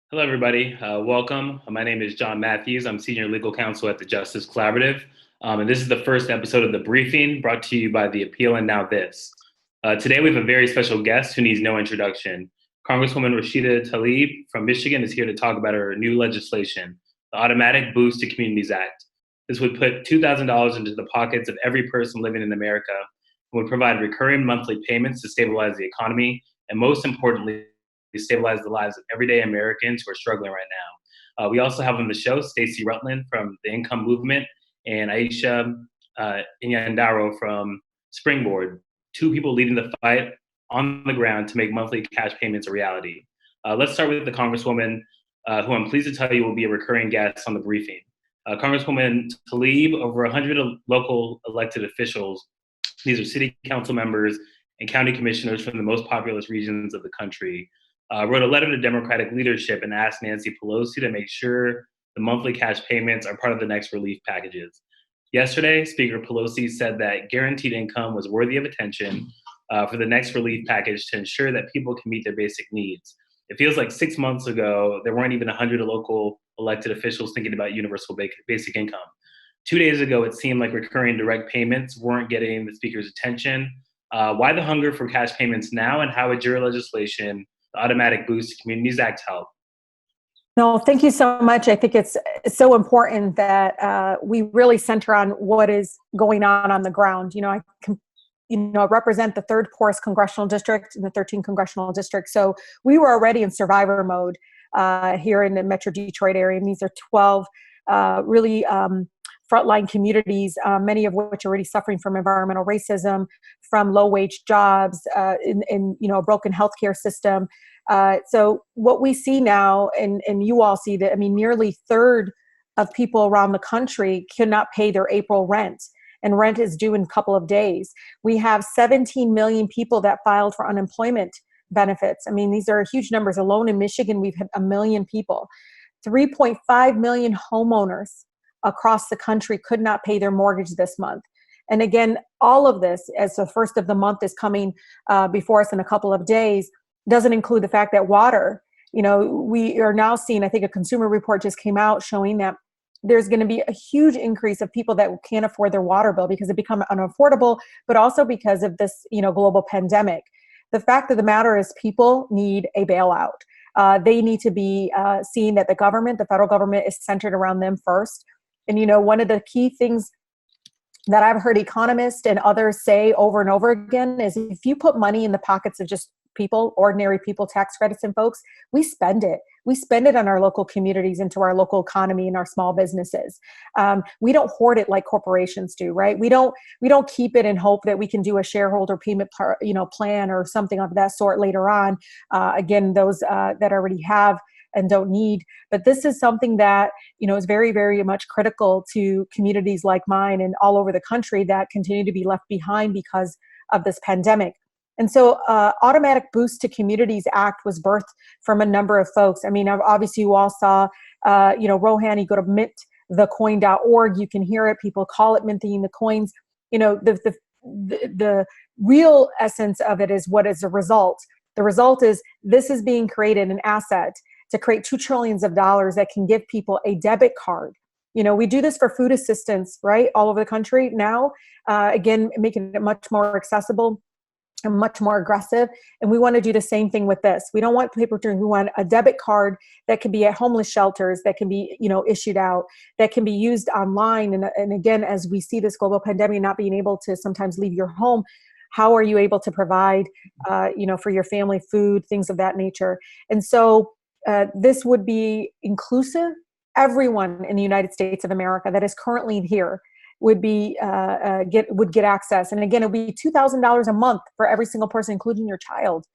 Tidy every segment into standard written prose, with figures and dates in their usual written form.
Hello, everybody. Welcome. My name is John Matthews. I'm Senior Legal Counsel at the Justice Collaborative. And this is the first episode of The Briefing brought to you by The Appeal and Now This. Today, we have a very special guest who needs no introduction. Congresswoman Rashida Tlaib from Michigan is here to talk about her new legislation, the Automatic Boost to Communities Act. This would put $2,000 into the pockets of every person living in America and would provide recurring monthly payments to stabilize the economy and, most importantly, stabilize the lives of everyday Americans who are struggling right now. We also have on the show Stacey Rutland from the Income Movement and Aisha Inyandaro from Springboard, two people leading the fight on the ground to make monthly cash payments a reality. Let's start with the Congresswoman, who I'm pleased to tell you will be a recurring guest on the briefing. Congresswoman Tlaib, over 100 local elected officials, these are city council members and county commissioners from the most populous regions of the country, wrote a letter to Democratic leadership and asked Nancy Pelosi to make sure the monthly cash payments are part of the next relief packages. Yesterday, Speaker Pelosi said that guaranteed income was worthy of attention for the next relief package to ensure that people can meet their basic needs. It feels like 6 months ago, there weren't even 100 local elected officials thinking about universal basic income. 2 days ago, it seemed like recurring direct payments weren't getting the Speaker's attention. Why the hunger for cash payments now, and how would your legislation, the Automatic Boost to Communities Act, help? No, thank you so much. I think it's so important that we really center on what is going on the ground. I represent the third poorest congressional district in the 13th congressional district. So we were already in survivor mode here in the Metro Detroit area. And these are 12 really frontline communities, many of which are already suffering from environmental racism, from low-wage jobs, in a broken healthcare system. So what we see now, and you all see that, nearly a third of people around the country cannot pay their April rent, and rent is due in a couple of days. We have 17 million people that filed for unemployment benefits. These are huge numbers. Alone in Michigan, we've had 1 million people. 3.5 million homeowners across the country could not pay their mortgage this month. And again, all of this, as the first of the month is coming before us in a couple of days, doesn't include the fact that water, we are now seeing, I think a consumer report just came out showing that there's going to be a huge increase of people that can't afford their water bill because it become unaffordable, but also because of this, global pandemic. The fact of the matter is people need a bailout. They need to be seeing that the federal government is centered around them first. And, one of the key things that I've heard economists and others say over and over again is if you put money in the pockets of just people, ordinary people, tax credits and folks, we spend it. We spend it on our local communities, into our local economy and our small businesses. We don't hoard it like corporations do, right? We don't keep it in hope that we can do a shareholder payment plan or something of that sort later on. Again, those that already have and don't need. But this is something that, is very, very much critical to communities like mine and all over the country that continue to be left behind because of this pandemic. And so Automatic Boost to Communities Act was birthed from a number of folks. Obviously you all saw, Rohan, you go to mintthecoin.org, you can hear it. People call it minting the coins. The real essence of it is what is the result. The result is this is being created, an asset to create $2 trillion that can give people a debit card. We do this for food assistance, right? All over the country now, again, making it much more accessible and much more aggressive. And we want to do the same thing with this. We don't want paper to, we want a debit card that can be at homeless shelters, that can be, issued out, that can be used online. And again, as we see this global pandemic, not being able to sometimes leave your home, how are you able to provide, for your family food, things of that nature? And so this would be inclusive. Everyone in the United States of America that is currently here would get access. And again, it would be $2,000 a month for every single person, including your child.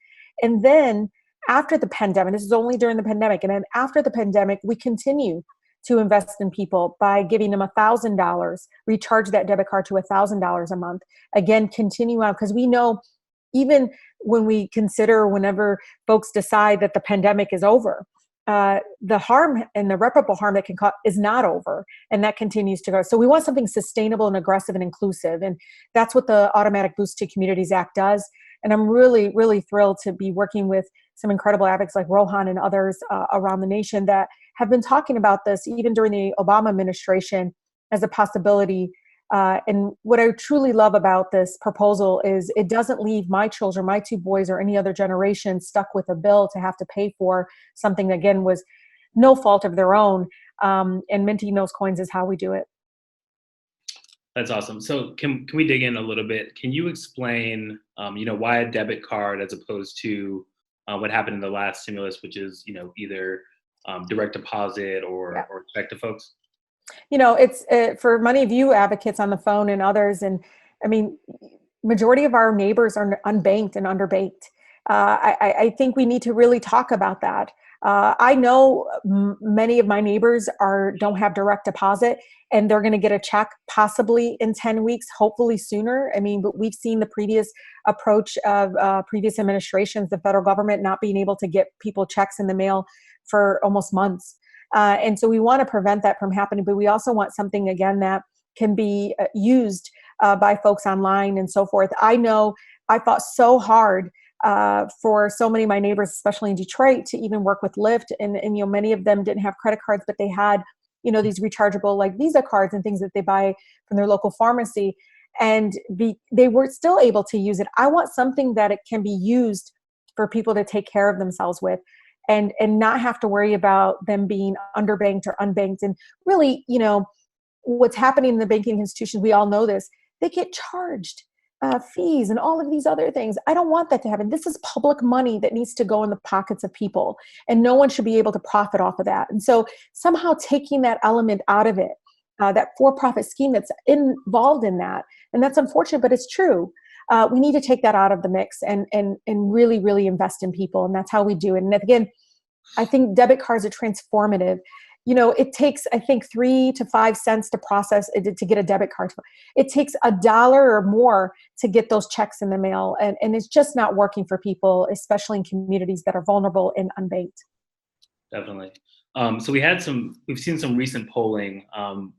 And then after the pandemic, this is only during the pandemic, and then after the pandemic, we continue to invest in people by giving them $1,000, recharge that debit card to $1,000 a month. Again, continue on, because we know even when we consider, whenever folks decide that the pandemic is over, the harm and the irreparable harm that can cause is not over, and that continues to go. So we want something sustainable and aggressive and inclusive, and that's what the Automatic Boost to Communities Act does. And I'm really, really thrilled to be working with some incredible advocates like Rohan and others around the nation that have been talking about this even during the Obama administration as a possibility. And what I truly love about this proposal is it doesn't leave my children, my two boys, or any other generation stuck with a bill to have to pay for something that, again, was no fault of their own. And minting those coins is how we do it. That's awesome. So can we dig in a little bit? Can you explain, why a debit card as opposed to what happened in the last stimulus, which is, either direct deposit or check to folks? It's for many of you advocates on the phone and others. And I mean, majority of our neighbors are unbanked and underbanked. I think we need to really talk about that. I know many of my neighbors don't have direct deposit, and they're going to get a check possibly in 10 weeks, hopefully sooner. I mean, but we've seen the previous approach of previous administrations, the federal government not being able to get people checks in the mail for almost months. And so we want to prevent that from happening, but we also want something, again, that can be used by folks online and so forth. I know I fought so hard for so many of my neighbors, especially in Detroit, to even work with Lyft. And many of them didn't have credit cards, but they had, these rechargeable like Visa cards and things that they buy from their local pharmacy. And they were still able to use it. I want something that it can be used for people to take care of themselves with. And not have to worry about them being underbanked or unbanked. And really, what's happening in the banking institutions, we all know this, they get charged fees and all of these other things. I don't want that to happen. This is public money that needs to go in the pockets of people, and no one should be able to profit off of that. And so somehow taking that element out of it, that for-profit scheme that's involved in that, and that's unfortunate, but it's true. We need to take that out of the mix and really, really invest in people. And that's how we do it. And again, I think debit cards are transformative. It takes, I think, 3 to 5 cents to process it, to get a debit card. It takes $1 or more to get those checks in the mail. And it's just not working for people, especially in communities that are vulnerable and unbanked. Definitely. So we've seen some recent polling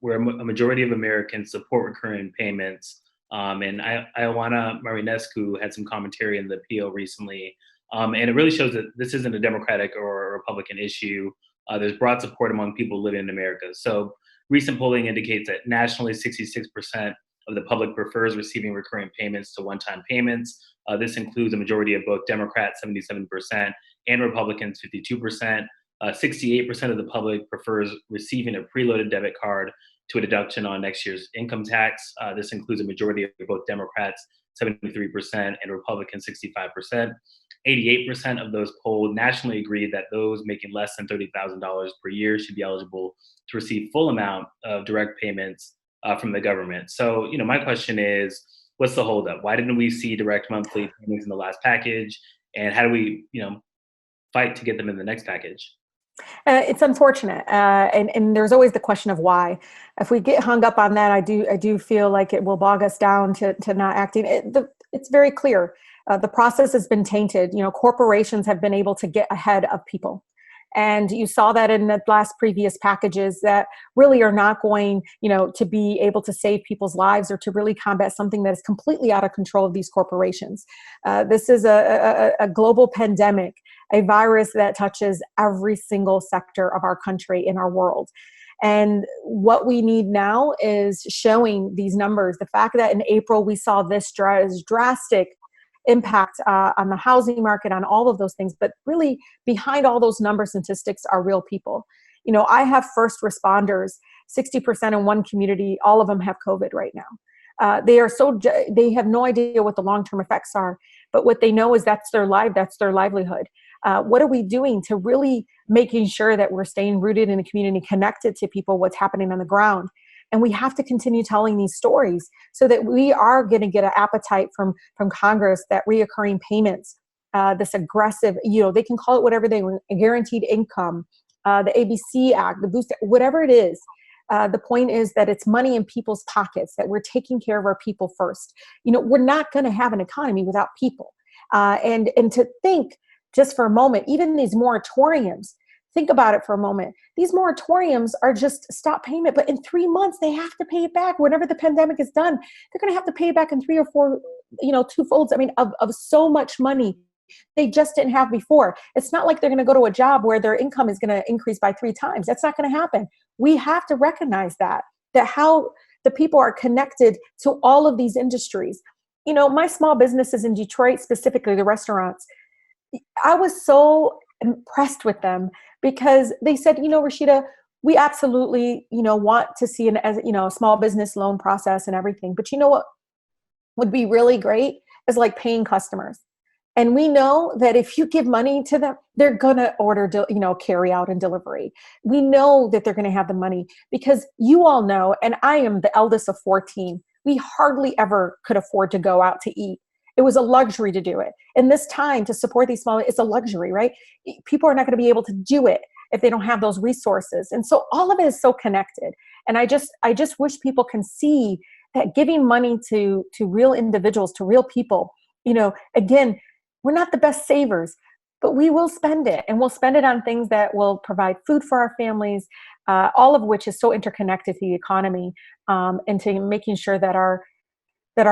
where a majority of Americans support recurring payments. And Ioana Marinescu had some commentary in the appeal recently. And it really shows that this isn't a Democratic or a Republican issue. There's broad support among people living in America. So recent polling indicates that nationally, 66% of the public prefers receiving recurring payments to one-time payments. This includes a majority of both Democrats, 77%, and Republicans, 52%. 68% of the public prefers receiving a preloaded debit card to a deduction on next year's income tax. This includes a majority of both Democrats, 73%, and Republicans, 65%. 88% of those polled nationally agreed that those making less than $30,000 per year should be eligible to receive full amount of direct payments from the government. So, my question is, what's the holdup? Why didn't we see direct monthly payments in the last package? And how do we, fight to get them in the next package? It's unfortunate, and there's always the question of why. If we get hung up on that, I do feel like it will bog us down to not acting. It's very clear. The process has been tainted. Corporations have been able to get ahead of people. And you saw that in the last previous packages that really are not going, to be able to save people's lives or to really combat something that is completely out of control of these corporations. This is a global pandemic, a virus that touches every single sector of our country, in our world. And what we need now is showing these numbers. The fact that in April we saw this drastic impact on the housing market, on all of those things, but really behind all those number statistics are real people. I have first responders, 60% in one community, all of them have COVID right now. They have no idea what the long-term effects are, but what they know is that's their livelihood. What are we doing to really making sure that we're staying rooted in the community, connected to people, what's happening on the ground? And we have to continue telling these stories so that we are going to get an appetite from Congress that reoccurring payments, this aggressive, they can call it whatever they want, guaranteed income, the ABC Act, the Boost, whatever it is. The point is that it's money in people's pockets, that we're taking care of our people first. We're not going to have an economy without people. And to think just for a moment, even these moratoriums, think about it for a moment. These moratoriums are just stop payment, but in 3 months, they have to pay it back. Whenever the pandemic is done, they're going to have to pay it back in 3 or 4 twofolds, of so much money they just didn't have before. It's not like they're going to go to a job where their income is going to increase by 3 times. That's not going to happen. We have to recognize that how the people are connected to all of these industries. My small businesses in Detroit, specifically the restaurants, I was so impressed with them because they said, Rashida, we absolutely, want to see a small business loan process and everything. But you know what would be really great is like paying customers. And we know that if you give money to them, they're going to order, carry out and delivery. We know that they're going to have the money because you all know, and I am the eldest of 14, we hardly ever could afford to go out to eat. It was a luxury to do it. And this time to support these small, it's a luxury, right? People are not going to be able to do it if they don't have those resources. And so all of it is so connected. And I just wish people can see that giving money to real individuals, to real people, again, we're not the best savers, but we will spend it, and we'll spend it on things that will provide food for our families, all of which is so interconnected to the economy, and to making sure that our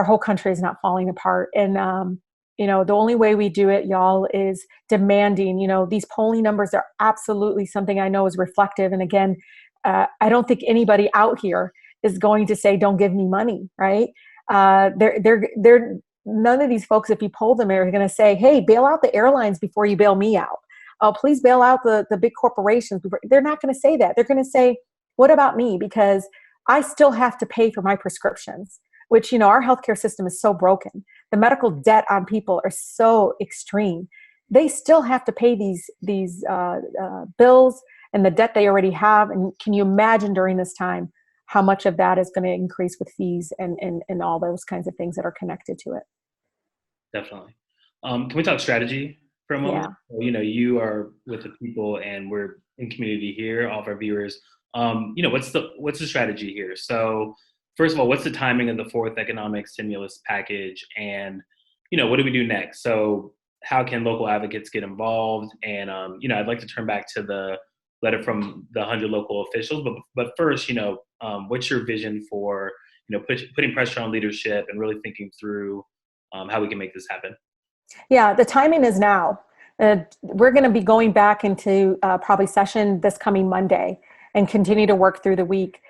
whole country is not falling apart. And the only way we do it, y'all, is demanding. These polling numbers are absolutely something I know is reflective. And again, I don't think anybody out here is going to say, "Don't give me money," right? They're none of these folks, if you poll them, are going to say, "Hey, bail out the airlines before you bail me out. Oh, please bail out the big corporations." They're not going to say that. They're going to say, "What about me? Because I still have to pay for my prescriptions," which, our healthcare system is so broken. The medical debt on people are so extreme. They still have to pay these bills and the debt they already have. And can you imagine during this time how much of that is going to increase with fees and all those kinds of things that are connected to it? Definitely. Can we talk strategy for a moment? Yeah. You are with the people, and we're in community here, all of our viewers. What's the strategy here? So first of all, what's the timing of the fourth economic stimulus package? And, what do we do next? So how can local advocates get involved? And, I'd like to turn back to the letter from the 100 local officials. But first, what's your vision for, putting pressure on leadership and really thinking through how we can make this happen? Yeah, the timing is now. We're going to be going back into probably session this coming Monday and continue to work through the week.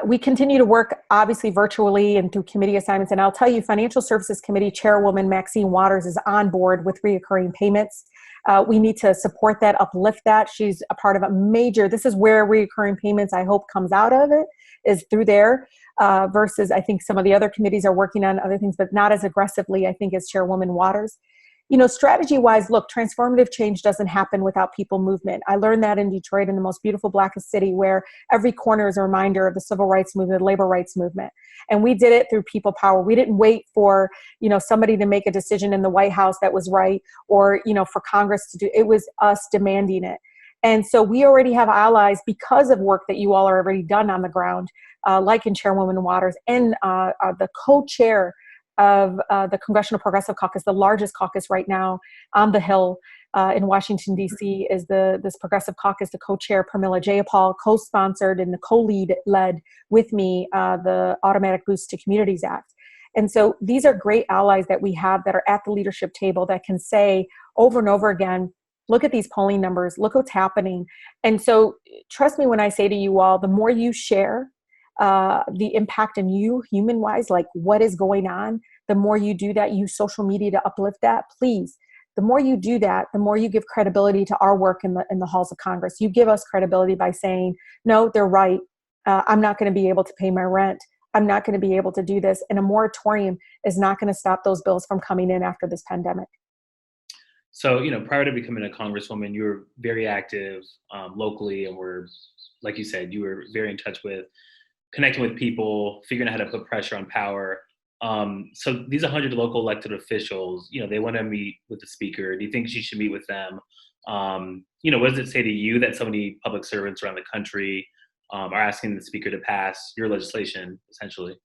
We continue to work obviously virtually and through committee assignments. And I'll tell you, Financial Services Committee Chairwoman Maxine Waters is on board with reoccurring payments. We need to support that, uplift that. She's a part of this is where reoccurring payments, I hope, comes out of it, is through there, versus I think some of the other committees are working on other things, but not as aggressively, I think, as Chairwoman Waters. Strategy-wise, look, transformative change doesn't happen without people movement. I learned that in Detroit, in the most beautiful, blackest city, where every corner is a reminder of the civil rights movement, the labor rights movement. And we did it through people power. We didn't wait for, somebody to make a decision in the White House that was right, or, for Congress to do. It was us demanding it. And so we already have allies because of work that you all are already done on the ground, like in Chairwoman Waters and the co-chair of the Congressional Progressive Caucus, the largest caucus right now on the Hill in Washington, D.C., is this Progressive Caucus. The co-chair, Pramila Jayapal, co-sponsored and the co-led with me the Automatic Boost to Communities Act. And so these are great allies that we have that are at the leadership table that can say over and over again, look at these polling numbers, look what's happening. And so trust me when I say to you all, the more you share the impact in you, human-wise, like what is going on, the more you do that, use social media to uplift that, please. The more you do that, the more you give credibility to our work in the halls of Congress. You give us credibility by saying, no, they're right. I'm not going to be able to pay my rent. I'm not going to be able to do this. And a moratorium is not going to stop those bills from coming in after this pandemic. So, prior to becoming a congresswoman, you were very active locally, and like you said, you were very in touch with connecting with people, figuring out how to put pressure on power. So these 100 local elected officials, they want to meet with the speaker. Do you think she should meet with them? What does it say to you that so many public servants around the country are asking the speaker to pass your legislation, essentially?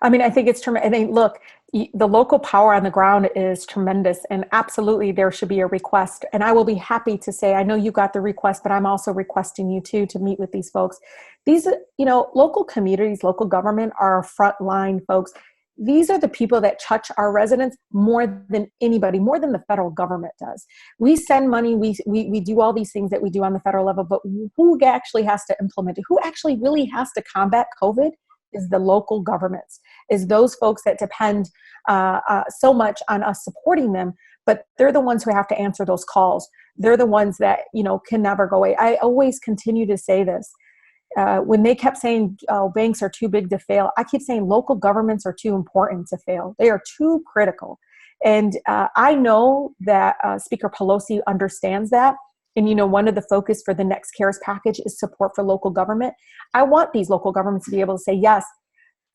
I think it's tremendous. I think, look, the local power on the ground is tremendous, and absolutely there should be a request. And I will be happy to say, I know you got the request, but I'm also requesting you too to meet with these folks. These, local communities, local government are frontline folks. these are the people that touch our residents more than anybody, more than the federal government does. We send money, we do all these things that we do on the federal level, but who actually has to implement it? Who actually really has to combat COVID is the local governments, is those folks that depend so much on us supporting them, but they're the ones who have to answer those calls. They're the ones that, can never go away. I always continue to say this. When they kept saying, oh, banks are too big to fail, I keep saying local governments are too important to fail. They are too critical. And I know that Speaker Pelosi understands that. And, one of the focus for the next CARES package is support for local government. I want these local governments to be able to say, yes,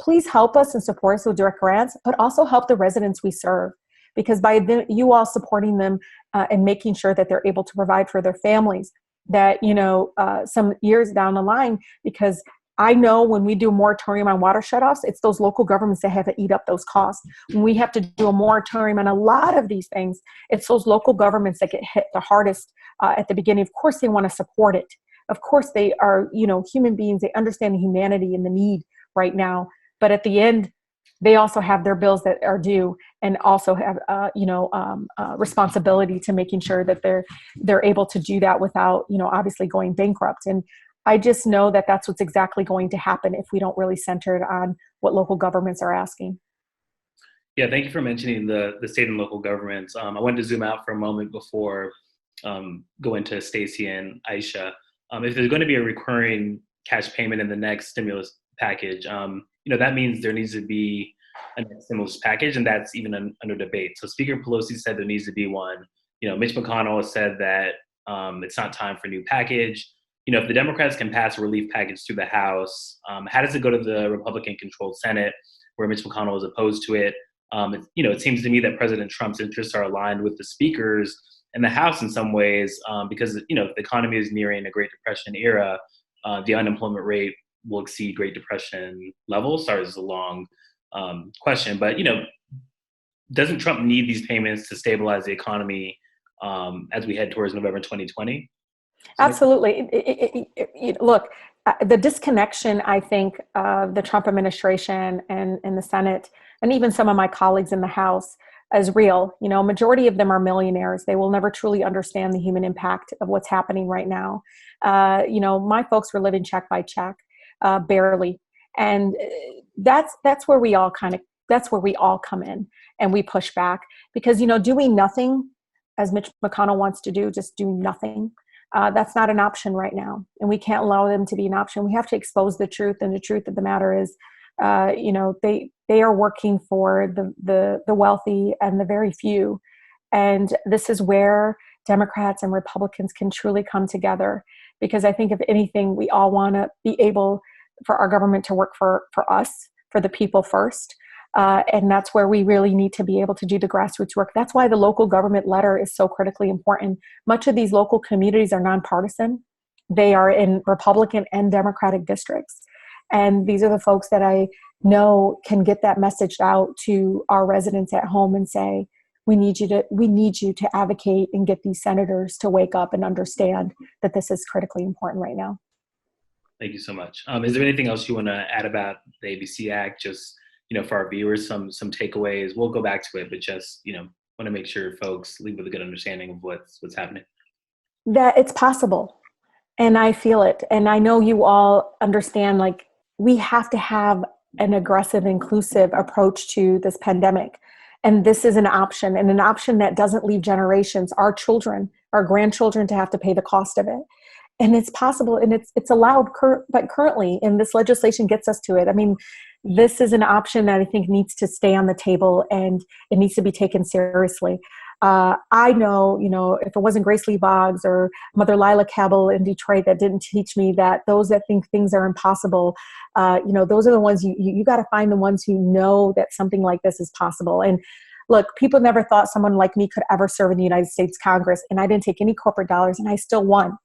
please help us and support us with direct grants, but also help the residents we serve. Because by you all supporting them and making sure that they're able to provide for their families, that, some years down the line, because I know when we do a moratorium on water shutoffs, it's those local governments that have to eat up those costs. When we have to do a moratorium on a lot of these things, it's those local governments that get hit the hardest at the beginning. Of course, they want to support it. Of course, they are, human beings. They understand the humanity and the need right now. But at the end, they also have their bills that are due, and also have, responsibility to making sure that they're able to do that without, obviously going bankrupt. And I just know that that's what's exactly going to happen if we don't really center it on what local governments are asking. Yeah, thank you for mentioning the state and local governments. I wanted to zoom out for a moment before going to Stacey and Aisha. If there's going to be a recurring cash payment in the next stimulus package, that means there needs to be a next stimulus package, and that's even under debate. So Speaker Pelosi said there needs to be one. Mitch McConnell has said that it's not time for a new package. If the Democrats can pass a relief package through the House, how does it go to the Republican-controlled Senate, where Mitch McConnell is opposed to it? It seems to me that President Trump's interests are aligned with the speakers and the House in some ways, because the economy is nearing a Great Depression era. The unemployment rate will exceed Great Depression levels. Sorry, this is a long question, but doesn't Trump need these payments to stabilize the economy as we head towards November 2020? Absolutely. Look, the disconnection, I think, of the Trump administration and the Senate, and even some of my colleagues in the House, is real. Majority of them are millionaires. They will never truly understand the human impact of what's happening right now. My folks were living check by check, barely. And that's where we all come in, and we push back, because, doing nothing, as Mitch McConnell wants to do, just do nothing. That's not an option right now, and we can't allow them to be an option. We have to expose the truth, and the truth of the matter is, they are working for the wealthy and the very few, and this is where Democrats and Republicans can truly come together. Because I think, if anything, we all want to be able for our government to work for us, for the people first. And that's where we really need to be able to do the grassroots work. That's why the local government letter is so critically important. Much of these local communities are nonpartisan. They are in Republican and Democratic districts. And these are the folks that I know can get that message out to our residents at home and say, we need you to advocate and get these senators to wake up and understand that this is critically important right now. Thank you so much. Is there anything else you want to add about the ABC Act? Just, for our viewers, some takeaways. We'll go back to it, but just, want to make sure folks leave with a good understanding of what's happening. That it's possible. And I feel it. And I know you all understand, we have to have an aggressive, inclusive approach to this pandemic. And this is an option, and an option that doesn't leave generations, our children, our grandchildren, to have to pay the cost of it. And it's possible, and it's allowed, but currently, and this legislation gets us to it. I mean, this is an option that I think needs to stay on the table, and it needs to be taken seriously. I know, if it wasn't Grace Lee Boggs or Mother Lila Cabell in Detroit that didn't teach me that those that think things are impossible, those are the ones you got to find the ones who know that something like this is possible. And look, people never thought someone like me could ever serve in the United States Congress, and I didn't take any corporate dollars, and I still won.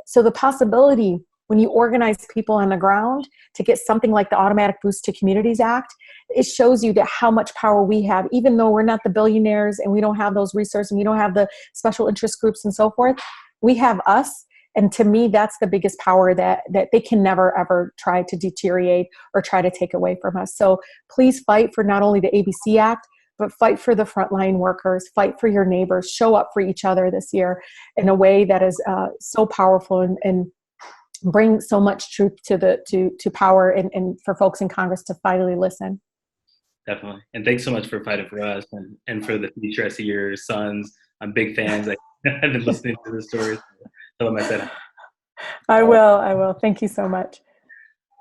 So the possibility, when you organize people on the ground to get something like the Automatic Boost to Communities Act, it shows you that how much power we have, even though we're not the billionaires and we don't have those resources and we don't have the special interest groups and so forth. We have us, And to me, that's the biggest power that they can never, ever try to deteriorate or try to take away from us. So please fight for not only the ABC Act, but fight for the frontline workers, fight for your neighbors, show up for each other this year in a way that is so powerful and bring so much truth to power and for folks in Congress to finally listen. Definitely. And thanks so much for fighting for us and for the future. I see your sons. I'm big fans. I've been listening to the stories. Tell them I said I will. Thank you so much.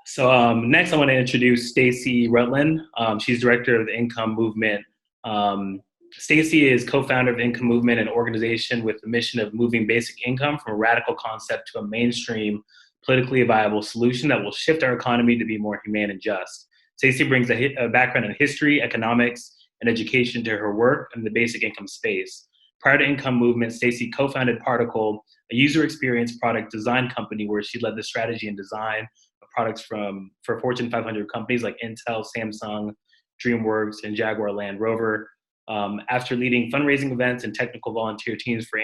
So next I want to introduce Stacy Rutland. She's director of the Income Movement. Stacy is co-founder of Income Movement, an organization with the mission of moving basic income from a radical concept to a mainstream, politically viable solution that will shift our economy to be more humane and just. Stacy brings a background in history, economics, and education to her work in the basic income space. Prior to Income Movement, Stacy co-founded Particle, a user experience product design company where she led the strategy and design of products for Fortune 500 companies like Intel, Samsung, DreamWorks, and Jaguar Land Rover. After leading fundraising events and technical volunteer teams for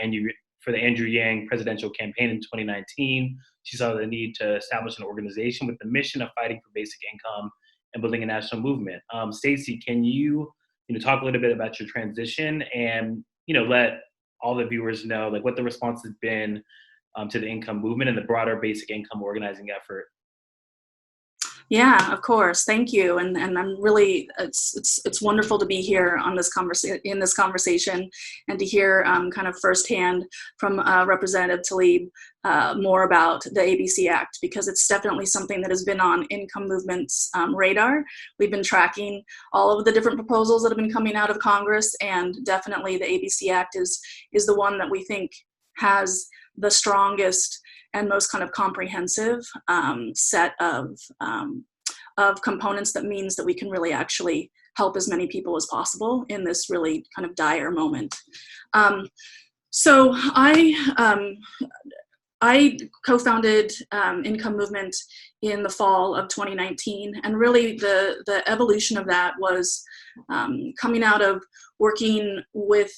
the Andrew Yang presidential campaign in 2019, she saw the need to establish an organization with the mission of fighting for basic income and building a national movement. Stacy, can you talk a little bit about your transition and let all the viewers know like what the response has been to the Income Movement and the broader basic income organizing effort? Yeah, of course. Thank you. And I'm really, it's wonderful to be here on this conversation and to hear kind of firsthand from Representative Tlaib more about the ABC Act, because it's definitely something that has been on Income Movement's radar. We've been tracking all of the different proposals that have been coming out of Congress, and definitely the ABC Act is the one that we think has the strongest and most kind of comprehensive set of components that means that we can really actually help as many people as possible in this really kind of dire moment. So I co-founded Income Movement in the fall of 2019, and really the evolution of that was coming out of working with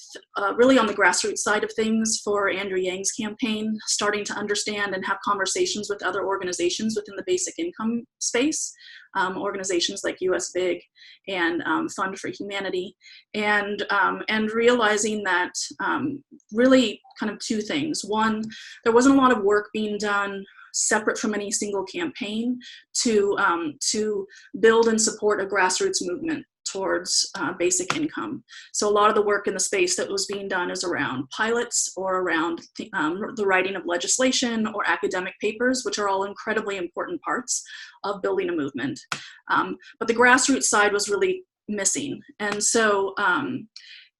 really on the grassroots side of things for Andrew Yang's campaign, starting to understand and have conversations with other organizations within the basic income space, organizations like US Big and Fund for Humanity, and realizing that really kind of two things. One, there wasn't a lot of work being done separate from any single campaign to build and support a grassroots movement towards basic income. So a lot of the work in the space that was being done is around pilots or around the writing of legislation or academic papers, which are all incredibly important parts of building a movement. But the grassroots side was really missing. And so,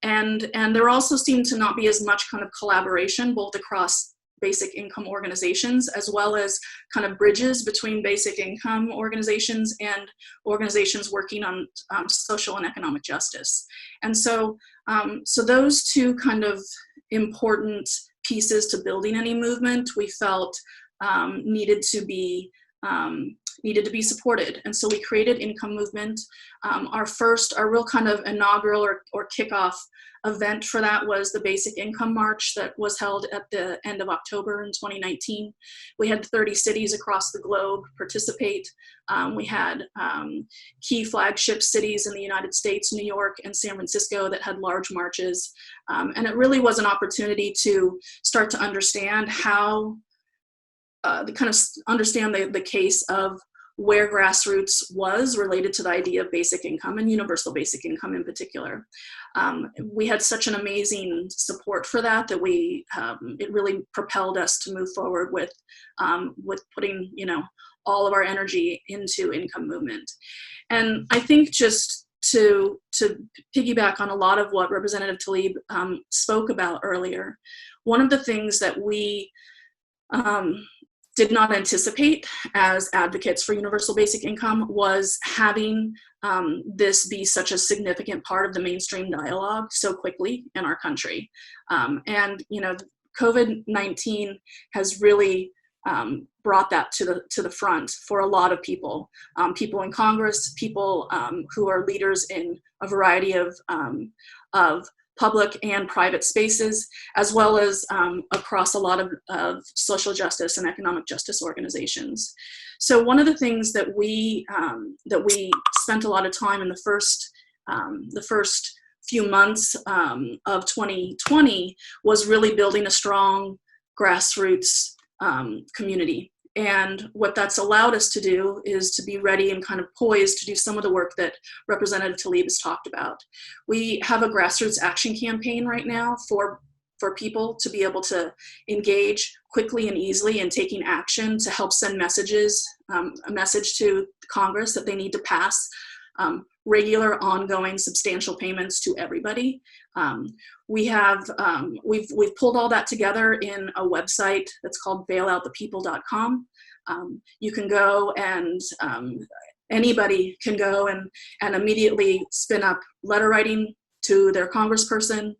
and there also seemed to not be as much kind of collaboration both across basic income organizations, as well as kind of bridges between basic income organizations and organizations working on social and economic justice. And so, so those two kind of important pieces to building any movement we felt needed to be supported. And so we created Income Movement. Our real kind of inaugural or kickoff event for that was the Basic Income March that was held at the end of October in 2019. We had 30 cities across the globe participate. We had key flagship cities in the United States, New York and San Francisco, that had large marches. And it really was an opportunity to start to understand how, understand the case of where grassroots was related to the idea of basic income and universal basic income in particular. We had such an amazing support for that we it really propelled us to move forward with putting all of our energy into Income Movement. And I think just to piggyback on a lot of what Representative Tlaib spoke about earlier, one of the things that we did not anticipate as advocates for universal basic income was having this be such a significant part of the mainstream dialogue so quickly in our country. And COVID-19 has really brought that to the front for a lot of people, people in Congress, people who are leaders in a variety of public and private spaces, as well as across a lot of social justice and economic justice organizations. So one of the things that we spent a lot of time in the first few months of 2020 was really building a strong grassroots community. And what that's allowed us to do is to be ready and kind of poised to do some of the work that Representative Tlaib has talked about. We have a grassroots action campaign right now for people to be able to engage quickly and easily in taking action to help send messages, a message to Congress that they need to pass regular, ongoing, substantial payments to everybody. We've pulled all that together in a website that's called bailoutthepeople.com. You can go and anybody can go and immediately spin up letter writing to their congressperson,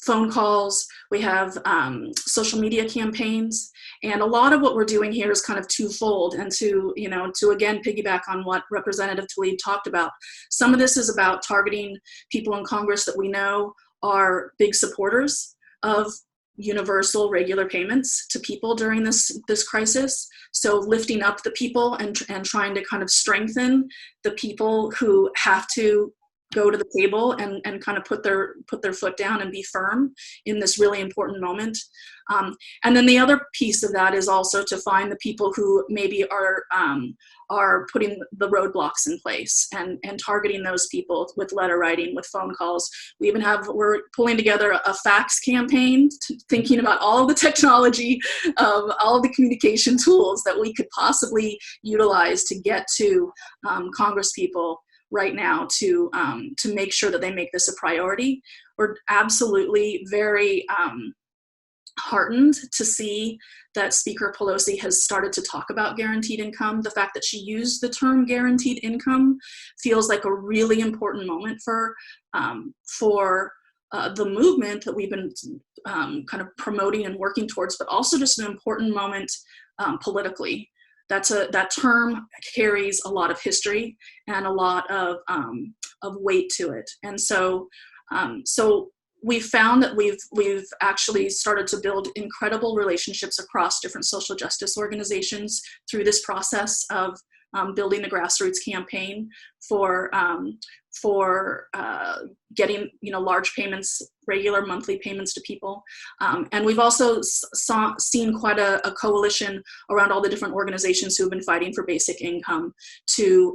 phone calls. We have social media campaigns, and a lot of what we're doing here is kind of twofold. And to again piggyback on what Representative Tlaib talked about, some of this is about targeting people in Congress that we know are big supporters of universal regular payments to people during this crisis. So lifting up the people and trying to kind of strengthen the people who have to go to the table and kind of put their foot down and be firm in this really important moment. And then the other piece of that is also to find the people who maybe are putting the roadblocks in place and targeting those people with letter writing, with phone calls. We're pulling together a fax campaign, thinking about all of the technology, all of the communication tools that we could possibly utilize to get to Congress people right now to make sure that they make this a priority. We're absolutely very heartened to see that Speaker Pelosi has started to talk about guaranteed income. The fact that she used the term guaranteed income feels like a really important moment for the movement that we've been kind of promoting and working towards, but also just an important moment politically. That term carries a lot of history and a lot of weight to it, and so we've found that we've actually started to build incredible relationships across different social justice organizations through this process of building the grassroots campaign for getting large payments, regular monthly payments to people, and we've also seen quite a coalition around all the different organizations who have been fighting for basic income to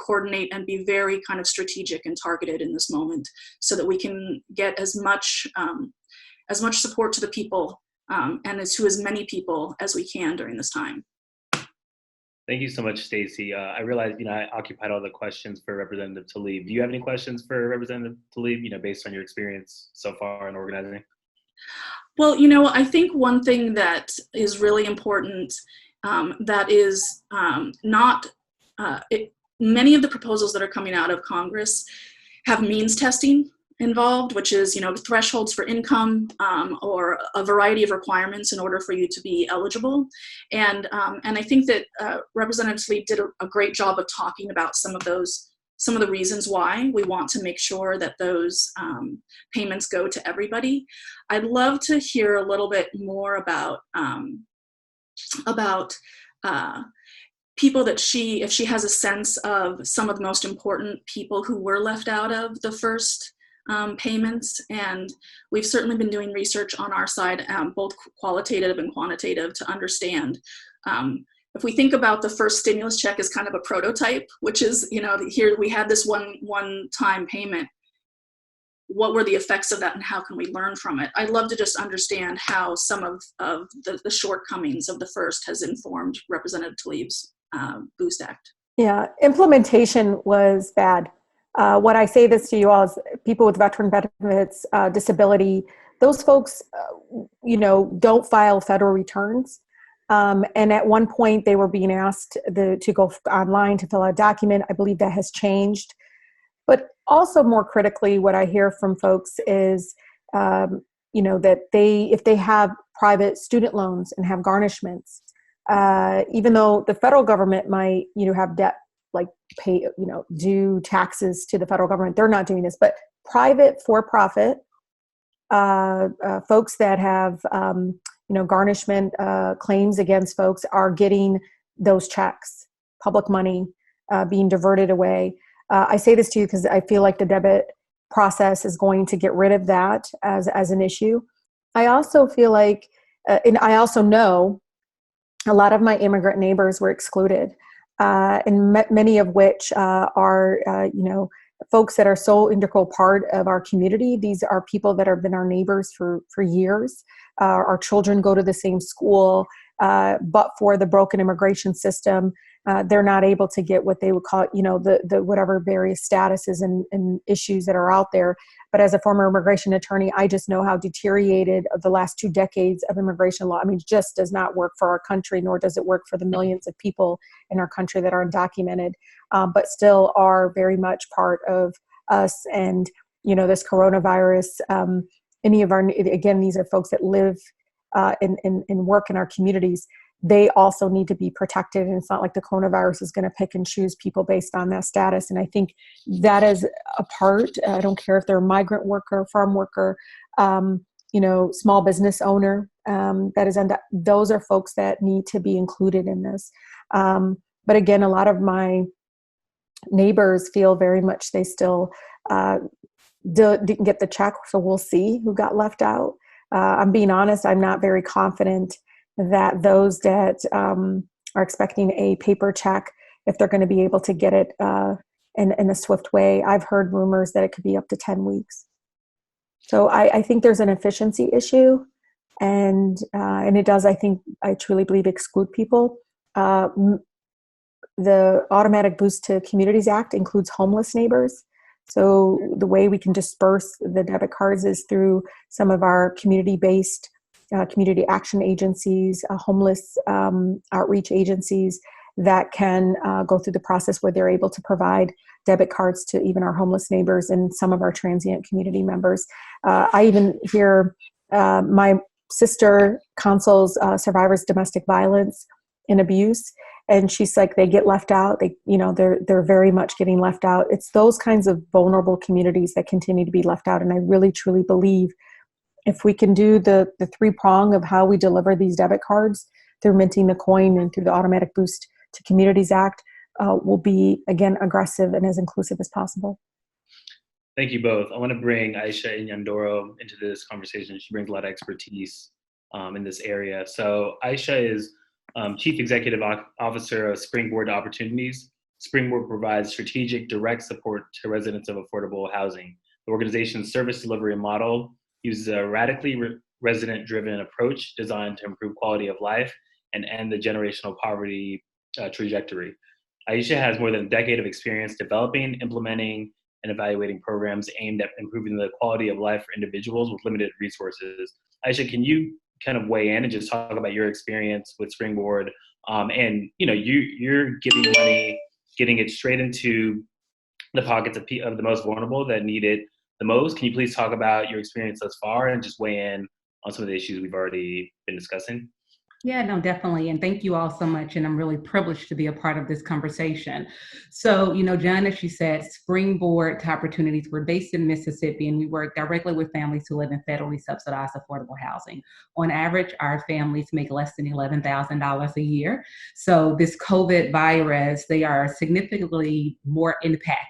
coordinate and be very kind of strategic and targeted in this moment, so that we can get as much support to the people and to as many people as we can during this time. Thank you so much, Stacey. I realized, I occupied all the questions for Representative Tlaib. Do you have any questions for Representative Tlaib, based on your experience so far in organizing? Well, I think one thing that is really important that is many of the proposals that are coming out of Congress have means testing involved, which is, thresholds for income or a variety of requirements in order for you to be eligible. And I think that Representative Tlaib did a great job of talking about some of the reasons why we want to make sure that those payments go to everybody. I'd love to hear a little bit more about people that if she has a sense of some of the most important people who were left out of the first payments. And we've certainly been doing research on our side, both qualitative and quantitative, to understand. If we think about the first stimulus check as kind of a prototype, which is, here we had this one-time payment, what were the effects of that and how can we learn from it? I'd love to just understand how some of the shortcomings of the first has informed Representative Tlaib's Boost Act. Yeah, implementation was bad. What I say this to you all is people with veteran benefits, disability, those folks, don't file federal returns. And at one point they were being asked to go online to fill out a document. I believe that has changed. But also more critically, what I hear from folks is, that if they have private student loans and have garnishments, even though the federal government might, have debt, like pay, due taxes to the federal government, they're not doing this, but private for-profit folks that have, garnishment claims against folks are getting those checks, public money being diverted away. I say this to you because I feel like the debit process is going to get rid of that as an issue. I also feel like, and I also know a lot of my immigrant neighbors were excluded, and many of which are, folks that are so integral part of our community. These are people that have been our neighbors for years. Our children go to the same school, but for the broken immigration system, they're not able to get what they would call, the whatever various statuses and issues that are out there. But as a former immigration attorney, I just know how deteriorated the last 2 decades of immigration law, just does not work for our country, nor does it work for the millions of people in our country that are undocumented, but still are very much part of us. And, this coronavirus, again, these are folks that live and work in our communities. They also need to be protected. And it's not like the coronavirus is going to pick and choose people based on that status. And I think that is a part. I don't care if they're a migrant worker, farm worker, small business owner. Those are folks that need to be included in this. But again, a lot of my neighbors feel very much they still didn't get the check. So we'll see who got left out. I'm being honest, I'm not very confident that those that are expecting a paper check, if they're going to be able to get it in a swift way. I've heard rumors that it could be up to 10 weeks. So I think there's an efficiency issue, and it does, I truly believe, exclude people. The Automatic Boost to Communities Act includes homeless neighbors. So the way we can disperse the debit cards is through some of our community-based community action agencies, homeless outreach agencies that can go through the process where they're able to provide debit cards to even our homeless neighbors and some of our transient community members. I even hear my sister counsels survivors of domestic violence and abuse, and she's like, they get left out. They're very much getting left out. It's those kinds of vulnerable communities that continue to be left out. And I really, truly believe if we can do the 3-prong of how we deliver these debit cards through minting the coin and through the Automatic Boost to Communities Act, will be, again, aggressive and as inclusive as possible. Thank you both. I want to bring Aisha Inyandoro into this conversation. She brings a lot of expertise in this area. So Aisha is Chief Executive Officer of Springboard Opportunities. Springboard provides strategic, direct support to residents of affordable housing. The organization's service delivery model uses a radically resident-driven approach designed to improve quality of life and end the generational poverty trajectory. Aisha has more than a decade of experience developing, implementing, and evaluating programs aimed at improving the quality of life for individuals with limited resources. Aisha, can you kind of weigh in and just talk about your experience with Springboard? And you're giving money, getting it straight into the pockets of the most vulnerable that need it the most. Can you please talk about your experience thus far and just weigh in on some of the issues we've already been discussing? Yeah, no, definitely. And thank you all so much. And I'm really privileged to be a part of this conversation. So, John, as she said, Springboard to Opportunities, we're based in Mississippi, and we work directly with families who live in federally subsidized affordable housing. On average, our families make less than $11,000 a year. So this COVID virus, they are significantly more impacted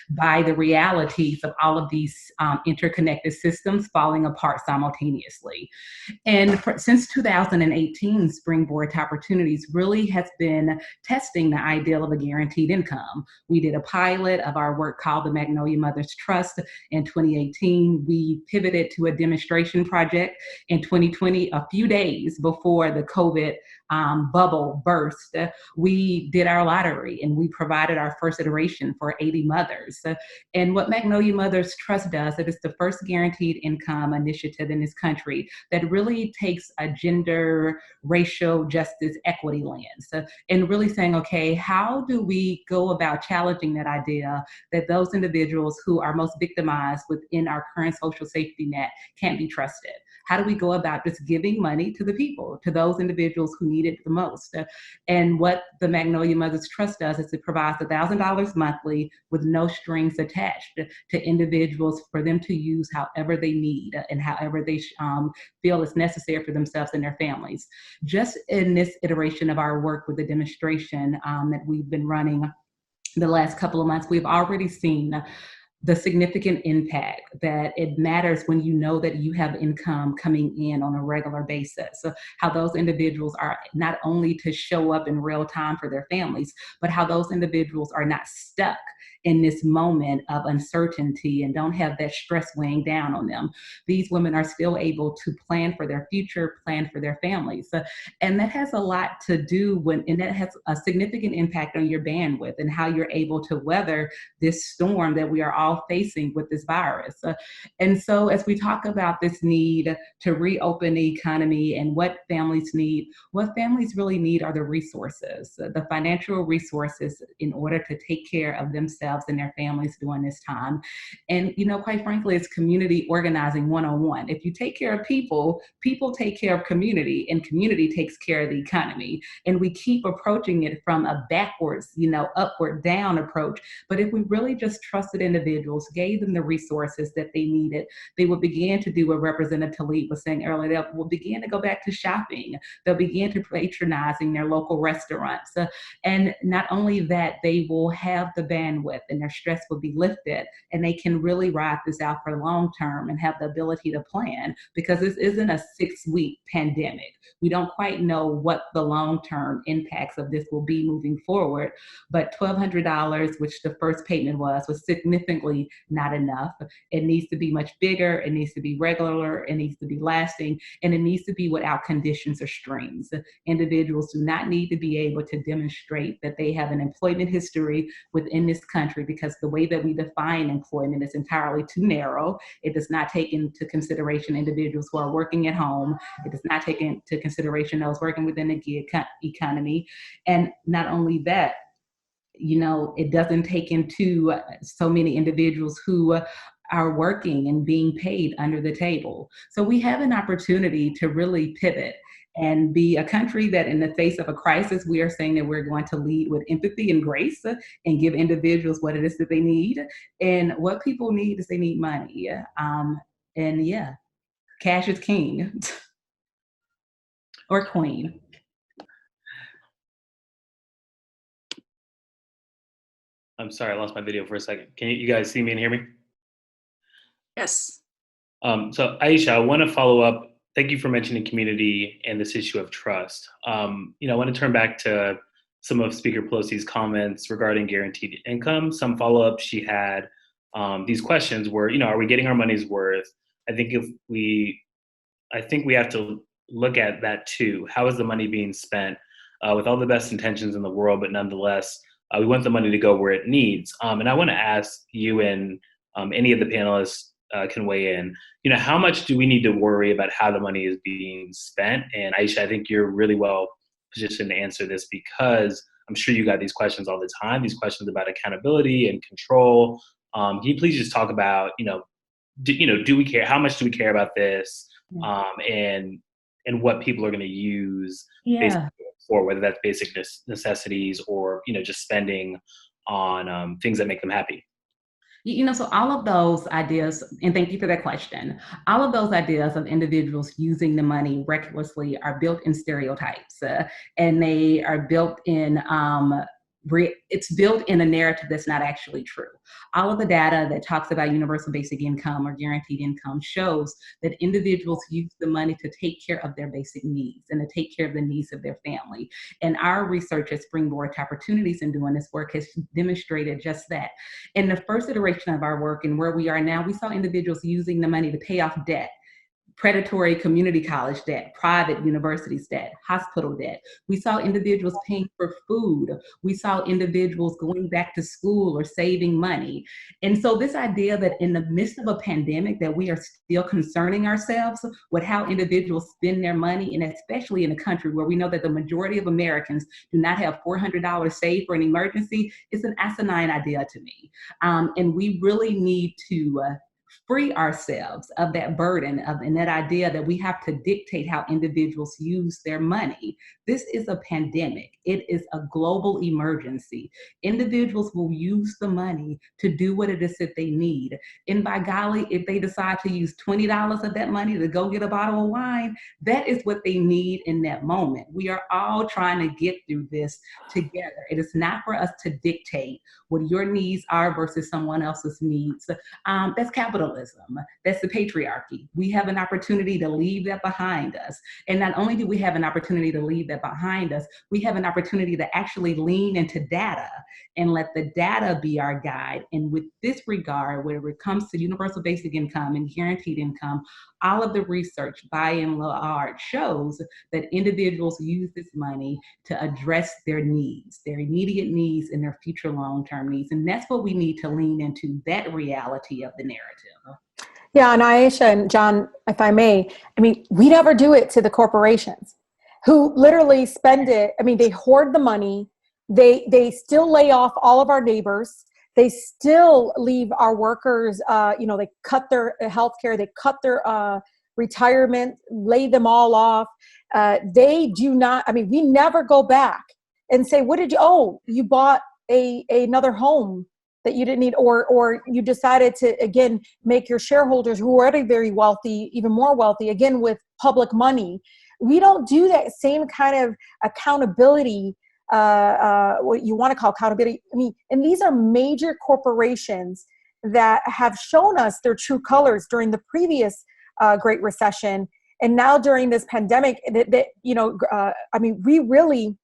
by the realities of all of these interconnected systems falling apart simultaneously. And since 2018, Springboard to Opportunities really has been testing the ideal of a guaranteed income. We did a pilot of our work called the Magnolia Mothers Trust in 2018. We pivoted to a demonstration project in 2020, a few days before the COVID bubble burst. We did our lottery and we provided our first iteration for 80 mothers. And what Magnolia Mothers Trust does, it is the first guaranteed income initiative in this country that really takes a gender, racial justice, equity lens, and really saying, okay, how do we go about challenging that idea that those individuals who are most victimized within our current social safety net can't be trusted? How do we go about just giving money to the people, to those individuals who need it the most? And what the Magnolia Mothers Trust does is it provides $1,000 monthly with no strings attached to individuals for them to use however they need and however they feel is necessary for themselves and their families. Just in this iteration of our work with the demonstration that we've been running the last couple of months, we've already seen the significant impact that it matters when you know that you have income coming in on a regular basis. So how those individuals are not only to show up in real time for their families, but how those individuals are not stuck in this moment of uncertainty and don't have that stress weighing down on them. These women are still able to plan for their future, plan for their families. And that has a lot to do and that has a significant impact on your bandwidth and how you're able to weather this storm that we are all facing with this virus. And so as we talk about this need to reopen the economy and what families really need are the resources, the financial resources in order to take care of themselves and their families during this time. And, quite frankly, it's community organizing 101. If you take care of people, people take care of community, and community takes care of the economy. And we keep approaching it from a backwards, upward down approach. But if we really just trusted individuals, gave them the resources that they needed, they would begin to do what Representative Tlaib was saying earlier. They will begin to go back to shopping. They'll begin to patronizing their local restaurants. And not only that, they will have the bandwidth and their stress will be lifted, and they can really ride this out for the long term and have the ability to plan, because this isn't a 6-week pandemic. We don't quite know what the long-term impacts of this will be moving forward, but $1,200, which the first payment was significantly not enough. It needs to be much bigger, it needs to be regular, it needs to be lasting, and it needs to be without conditions or strings. Individuals do not need to be able to demonstrate that they have an employment history within this country, because the way that we define employment is entirely too narrow. It does not take into consideration individuals who are working at home. It does not take into consideration those working within the gig economy. And not only that, it doesn't take into so many individuals who are working and being paid under the table. So we have an opportunity to really pivot and be a country that in the face of a crisis, we are saying that we're going to lead with empathy and grace and give individuals what it is that they need. And what people need is they need money. And yeah, cash is king or queen. I'm sorry, I lost my video for a second. Can you guys see me and hear me? Yes. So Aisha, I want to follow up. Thank you for mentioning community and this issue of trust. I want to turn back to some of Speaker Pelosi's comments regarding guaranteed income. Some follow-up she had, these questions were, are we getting our money's worth? I think we have to look at that too. How is the money being spent? With all the best intentions in the world, but nonetheless, we want the money to go where it needs. And I want to ask you and any of the panelists can weigh in. How much do we need to worry about how the money is being spent? And Aisha, I think you're really well positioned to answer this, because I'm sure you got these questions all the time, these questions about accountability and control. Can you please just talk about, do we care? How much do we care about this? And what people are going to use for, whether that's basic necessities or, just spending on things that make them happy. So all of those ideas, and thank you for that question, all of those ideas of individuals using the money recklessly are built in stereotypes, and they are built in, it's built in a narrative that's not actually true. All of the data that talks about universal basic income or guaranteed income shows that individuals use the money to take care of their basic needs and to take care of the needs of their family. And our research at Springboard to Opportunities in doing this work has demonstrated just that. In the first iteration of our work and where we are now, we saw individuals using the money to pay off debt, predatory community college debt, private universities debt, hospital debt. We saw individuals paying for food. We saw individuals going back to school or saving money. And so this idea that in the midst of a pandemic that we are still concerning ourselves with how individuals spend their money, and especially in a country where we know that the majority of Americans do not have $400 saved for an emergency, is an asinine idea to me. And we really need to free ourselves of that burden and that idea that we have to dictate how individuals use their money. This is a pandemic. It is a global emergency. Individuals will use the money to do what it is that they need. And by golly, if they decide to use $20 of that money to go get a bottle of wine, that is what they need in that moment. We are all trying to get through this together. It is not for us to dictate what your needs are versus someone else's needs. That's capitalism. That's the patriarchy. We have an opportunity to leave that behind us. And not only do we have an opportunity to leave that behind us, we have an opportunity to actually lean into data and let the data be our guide. And with this regard, whenever it comes to universal basic income and guaranteed income, all of the research by and large shows that individuals use this money to address their needs, their immediate needs and their future long-term needs. And that's what we need to lean into, that reality of the narrative. Yeah, and Aisha and John, if I may, I mean, we never do it to the corporations who literally spend it. I mean, they hoard the money. They still lay off all of our neighbors. They still leave our workers, they cut their health care, they cut their retirement, lay them all off. They do not, I mean, we never go back and say, you bought another home that you didn't need, or you decided to, again, make your shareholders who are already very wealthy, even more wealthy, again, with public money. We don't do that same kind of accountability, what you want to call accountability. I mean, and these are major corporations that have shown us their true colors during the previous Great Recession. And now during this pandemic, we really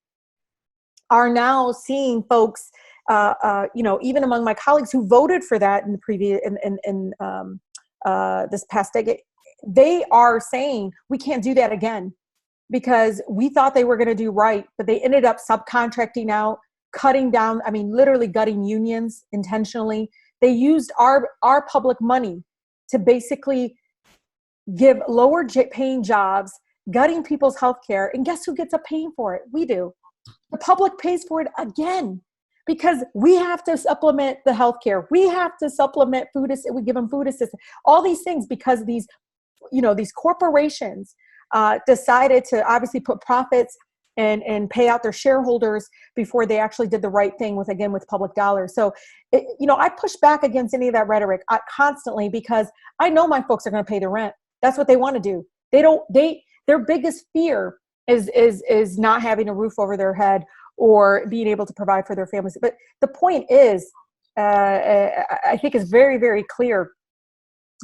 are now seeing folks, even among my colleagues who voted for that in the previous, this past decade, they are saying we can't do that again, because we thought they were going to do right, but they ended up subcontracting out, cutting down, I mean, literally gutting unions intentionally. They used our public money to basically give lower paying jobs, gutting people's health care. And guess who gets up paying for it? We do. The public pays for it again, because we have to supplement the health care. We have to supplement food. We give them food assistance, all these things, because these corporations decided to obviously put profits and pay out their shareholders before they actually did the right thing with public dollars. So, I push back against any of that rhetoric constantly, because I know my folks are going to pay the rent. That's what they want to do. Their biggest fear is not having a roof over their head or being able to provide for their families. But the point is, I think is very, very clear.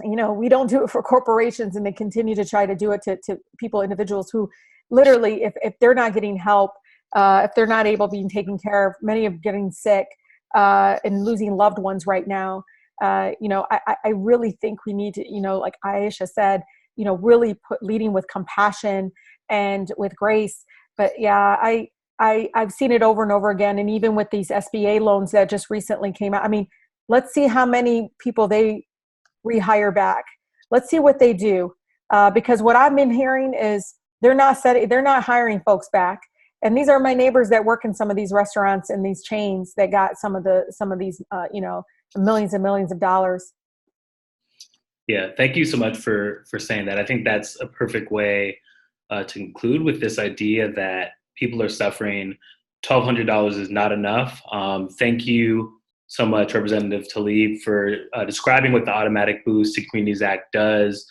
We don't do it for corporations, and they continue to try to do it to people, individuals who literally, if they're not getting help, if they're not able to be taken care of, many are getting sick and losing loved ones right now. I really think we need to, like Aisha said, really leading with compassion and with grace. But yeah, I've seen it over and over again. And even with these SBA loans that just recently came out, I mean, let's see how many people they rehire back. Let's see what they do. Because what I've been hearing is they're not hiring folks back. And these are my neighbors that work in some of these restaurants and these chains that got some of these, millions and millions of dollars. Yeah, thank you so much for saying that. I think that's a perfect way to conclude with this idea that people are suffering. $1,200 is not enough. Thank you so much, Representative Tlaib, for describing what the Automatic Boost to Communities Act does,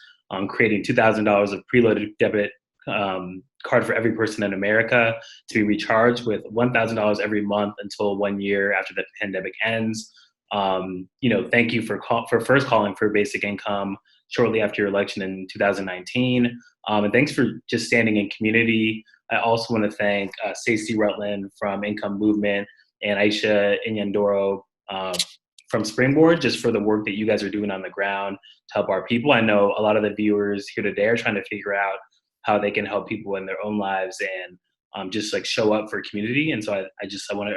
creating $2,000 of preloaded debit card for every person in America to be recharged with $1,000 every month until 1 year after the pandemic ends. Thank you for first calling for basic income shortly after your election in 2019. And thanks for just standing in community. I also want to thank Stacey Rutland from Income Movement and Aisha Inyandoro from Springboard, just for the work that you guys are doing on the ground to help our people. I know a lot of the viewers here today are trying to figure out how they can help people in their own lives and just like show up for community. And so I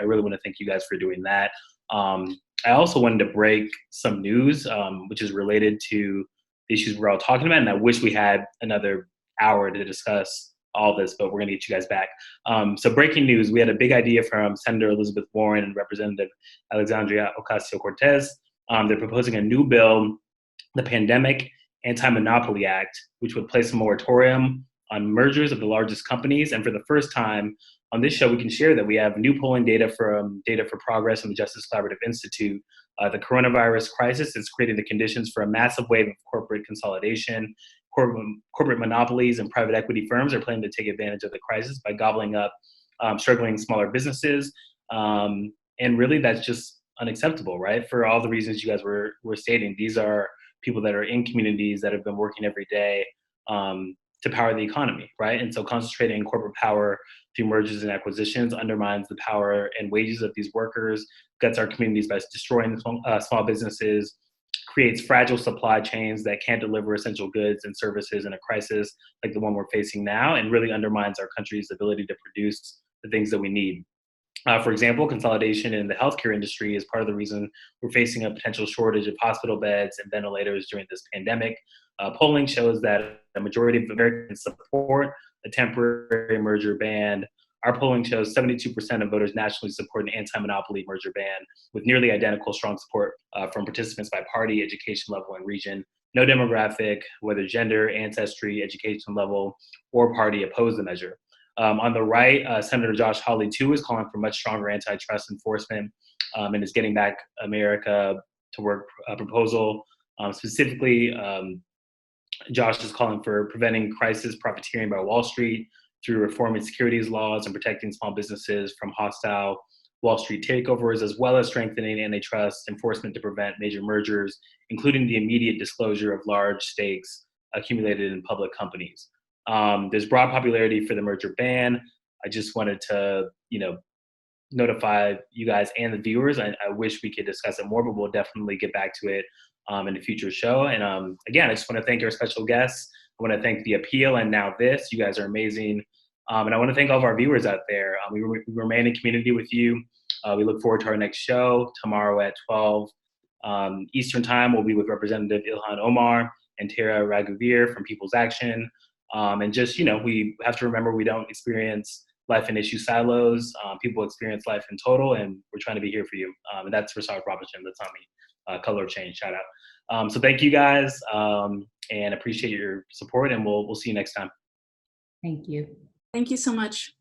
really want to thank you guys for doing that. I also wanted to break some news, which is related to the issues we're all talking about. And I wish we had another hour to discuss all this, but we're going to get you guys back. So breaking news, we had a big idea from Senator Elizabeth Warren and Representative Alexandria Ocasio-Cortez. They're proposing a new bill the Pandemic Anti-Monopoly Act, which would place a moratorium on mergers of the largest companies. And for the first time on this show, we can share that we have new polling data from Data for Progress and the Justice Collaborative Institute. The coronavirus crisis has created the conditions for a massive wave of corporate consolidation. Corporate monopolies and private equity firms are planning to take advantage of the crisis by gobbling up struggling smaller businesses. And really, that's just unacceptable, right? For all the reasons you guys were stating. These are people that are in communities that have been working every day to power the economy, right? And so concentrating corporate power through mergers and acquisitions undermines the power and wages of these workers, guts our communities by destroying small businesses, creates fragile supply chains that can't deliver essential goods and services in a crisis like the one we're facing now, and really undermines our country's ability to produce the things that we need. For example, consolidation in the healthcare industry is part of the reason we're facing a potential shortage of hospital beds and ventilators during this pandemic. Polling shows that a majority of Americans support a temporary merger ban. Our polling shows 72% of voters nationally support an anti-monopoly merger ban, with nearly identical strong support from participants by party, education level, and region. No demographic, whether gender, ancestry, education level, or party oppose the measure. On the right, Senator Josh Hawley, too, is calling for much stronger antitrust enforcement and is Getting Back America to Work proposal. Specifically, Josh is calling for preventing crisis profiteering by Wall Street through reforming securities laws and protecting small businesses from hostile Wall Street takeovers, as well as strengthening antitrust enforcement to prevent major mergers, including the immediate disclosure of large stakes accumulated in public companies. There's broad popularity for the merger ban. I just wanted to, notify you guys and the viewers. I wish we could discuss it more, but we'll definitely get back to it in a future show. And again, I just want to thank our special guests. I want to thank The Appeal and Now This. You guys are amazing. And I want to thank all of our viewers out there. We remain in community with you. We look forward to our next show tomorrow at 12 Eastern Time. We'll be with Representative Ilhan Omar and Tara Raghuvir from People's Action. And just, we have to remember we don't experience life in issue silos. People experience life in total, and we're trying to be here for you. And that's Rashida Robinson. That's on me. Color of Change, shout out. So thank you guys, and appreciate your support, and we'll see you next time. Thank you. Thank you so much.